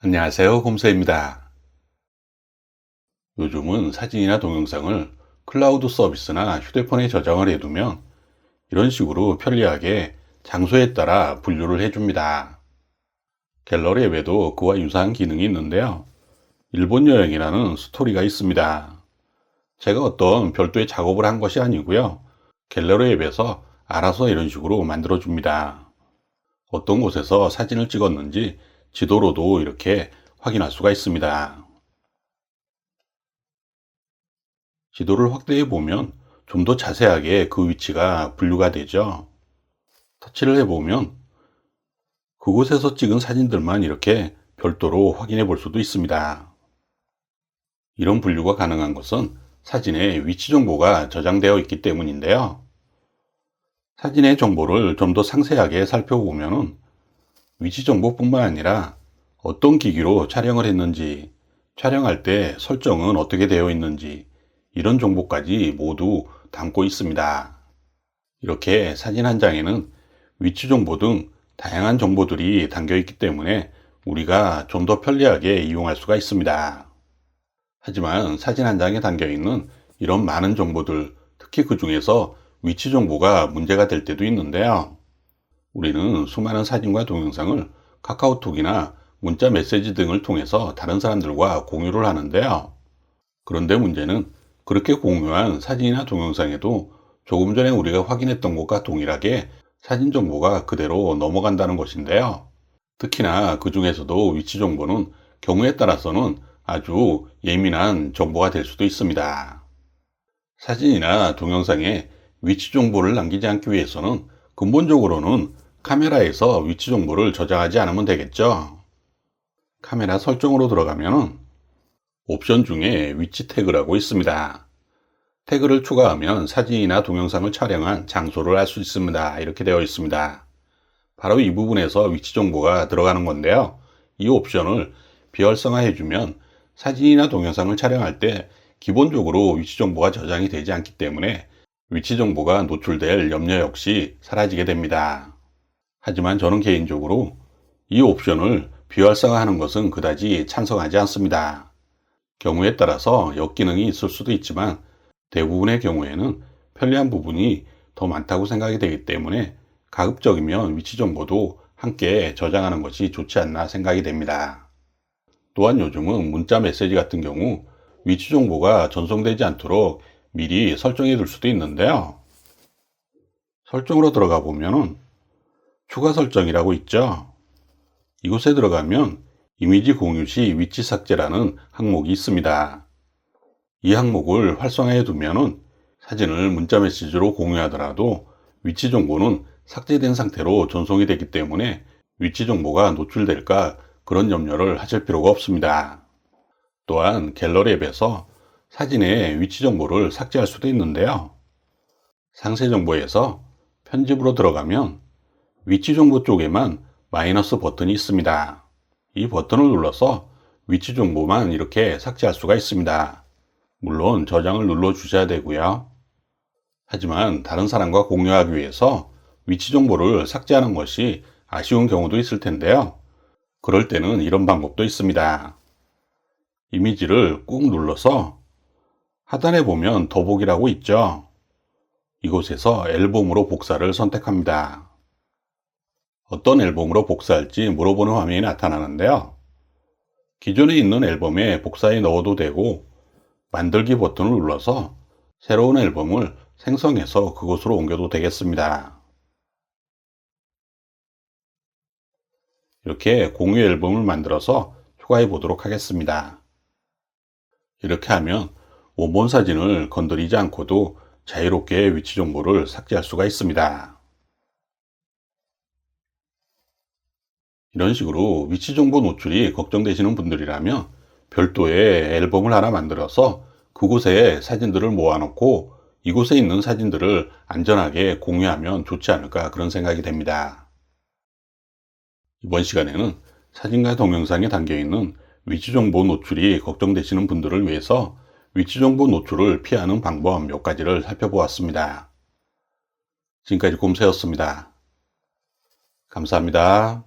안녕하세요, 곰새입니다. 요즘은 사진이나 동영상을 클라우드 서비스나 휴대폰에 저장을 해두면 이런 식으로 편리하게 장소에 따라 분류를 해줍니다. 갤러리 앱에도 그와 유사한 기능이 있는데요. 일본 여행이라는 스토리가 있습니다. 제가 어떤 별도의 작업을 한 것이 아니고요. 갤러리 앱에서 알아서 이런 식으로 만들어줍니다. 어떤 곳에서 사진을 찍었는지 지도로도 이렇게 확인할 수가 있습니다. 지도를 확대해 보면 좀 더 자세하게 그 위치가 분류가 되죠. 터치를 해보면 그곳에서 찍은 사진들만 이렇게 별도로 확인해 볼 수도 있습니다. 이런 분류가 가능한 것은 사진에 위치 정보가 저장되어 있기 때문인데요. 사진의 정보를 좀 더 상세하게 살펴보면 위치 정보뿐만 아니라 어떤 기기로 촬영을 했는지, 촬영할 때 설정은 어떻게 되어 있는지, 이런 정보까지 모두 담고 있습니다. 이렇게 사진 한 장에는 위치 정보 등 다양한 정보들이 담겨 있기 때문에 우리가 좀 더 편리하게 이용할 수가 있습니다. 하지만 사진 한 장에 담겨 있는 이런 많은 정보들, 특히 그 중에서 위치 정보가 문제가 될 때도 있는데요. 우리는 수많은 사진과 동영상을 카카오톡이나 문자 메시지 등을 통해서 다른 사람들과 공유를 하는데요. 그런데 문제는 그렇게 공유한 사진이나 동영상에도 조금 전에 우리가 확인했던 것과 동일하게 사진 정보가 그대로 넘어간다는 것인데요. 특히나 그 중에서도 위치 정보는 경우에 따라서는 아주 예민한 정보가 될 수도 있습니다. 사진이나 동영상에 위치 정보를 남기지 않기 위해서는 근본적으로는 카메라에서 위치 정보를 저장하지 않으면 되겠죠. 카메라 설정으로 들어가면 옵션 중에 위치 태그라고 있습니다. 태그를 추가하면 사진이나 동영상을 촬영한 장소를 알 수 있습니다. 이렇게 되어 있습니다. 바로 이 부분에서 위치 정보가 들어가는 건데요. 이 옵션을 비활성화해주면 사진이나 동영상을 촬영할 때 기본적으로 위치 정보가 저장이 되지 않기 때문에 위치 정보가 노출될 염려 역시 사라지게 됩니다. 하지만 저는 개인적으로 이 옵션을 비활성화하는 것은 그다지 찬성하지 않습니다. 경우에 따라서 역기능이 있을 수도 있지만 대부분의 경우에는 편리한 부분이 더 많다고 생각이 되기 때문에 가급적이면 위치 정보도 함께 저장하는 것이 좋지 않나 생각이 됩니다. 또한 요즘은 문자 메시지 같은 경우 위치 정보가 전송되지 않도록 미리 설정해 둘 수도 있는데요. 설정으로 들어가 보면 추가 설정이라고 있죠. 이곳에 들어가면 이미지 공유 시 위치 삭제라는 항목이 있습니다. 이 항목을 활성화해 두면 사진을 문자 메시지로 공유하더라도 위치 정보는 삭제된 상태로 전송이 되기 때문에 위치 정보가 노출될까 그런 염려를 하실 필요가 없습니다. 또한 갤러리 앱에서 사진의 위치 정보를 삭제할 수도 있는데요. 상세 정보에서 편집으로 들어가면 위치 정보 쪽에만 마이너스 버튼이 있습니다. 이 버튼을 눌러서 위치 정보만 이렇게 삭제할 수가 있습니다. 물론 저장을 눌러 주셔야 되고요. 하지만 다른 사람과 공유하기 위해서 위치 정보를 삭제하는 것이 아쉬운 경우도 있을 텐데요. 그럴 때는 이런 방법도 있습니다. 이미지를 꾹 눌러서 하단에 보면 더보기라고 있죠. 이곳에서 앨범으로 복사를 선택합니다. 어떤 앨범으로 복사할지 물어보는 화면이 나타나는데요. 기존에 있는 앨범에 복사해 넣어도 되고 만들기 버튼을 눌러서 새로운 앨범을 생성해서 그곳으로 옮겨도 되겠습니다. 이렇게 공유 앨범을 만들어서 추가해 보도록 하겠습니다. 이렇게 하면 원본 사진을 건드리지 않고도 자유롭게 위치 정보를 삭제할 수가 있습니다. 이런 식으로 위치 정보 노출이 걱정되시는 분들이라면 별도의 앨범을 하나 만들어서 그곳에 사진들을 모아놓고 이곳에 있는 사진들을 안전하게 공유하면 좋지 않을까 그런 생각이 됩니다. 이번 시간에는 사진과 동영상에 담겨있는 위치 정보 노출이 걱정되시는 분들을 위해서 위치 정보 노출을 피하는 방법 몇 가지를 살펴보았습니다. 지금까지 곰새였습니다. 감사합니다.